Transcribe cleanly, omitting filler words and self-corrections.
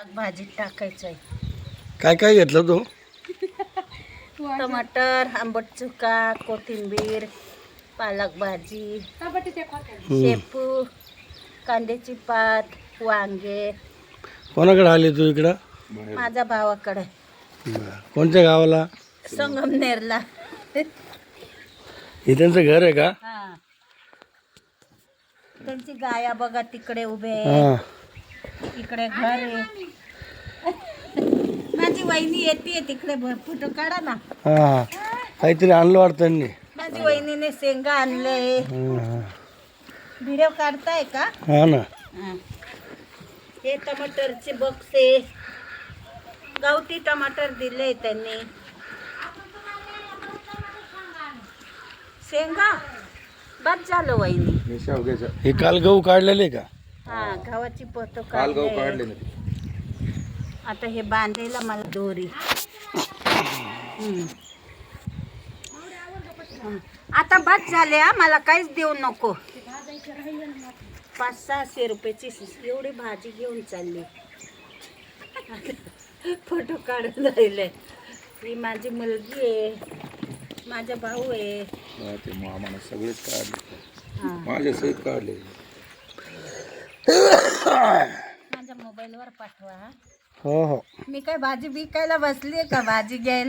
पालक भाजीत टाकायचं आहे. काय काय घेतलं तू? टमाटर, आंबट चुका, कोथिंबीर, पालक भाजी, शेपू, कांद्याची पात, वांगे. कोणाकडे आले तू इकडं? माझ्या भावाकडे बरं. कोणत्या गावाला? संगमनेरला. हे त्यांचं घर आहे का? हा, त्यांची गाया बघा तिकडे उभे, हां. इकडे घर आहे. माझी वहिनी येते तिकडे, फोटो काढा ना. हां काहीतरी आणलं वाटतं त्यांनी. माझी वहिनीने शेंगा आणले. हां व्हिडिओ काढताय का? हां ना. हा. हे टमाटरचे बॉक्से, गावठी टमाटर दिले त्यांनी. शेंगा बस झालं वहिनी. हे काल गहू काढलेले का? हा, गव्हाची पोतं काढले. आता हे बांधायला मला दोरी. आता बस झाले हा, मला काहीच देऊ नको. 500-600 रुपयाची एवढी भाजी घेऊन चालली. फोटो काढून राहिले. ही माझी मुलगी आहे, माझा भाऊ आहे. ते मामाने सगळेच काढले, हा. माझ्या सहित काढले. माझ्या मोबाईलवर पाठवा. हो हो. मी काय भाजी विकायला बसली का भाजी घ्यायला?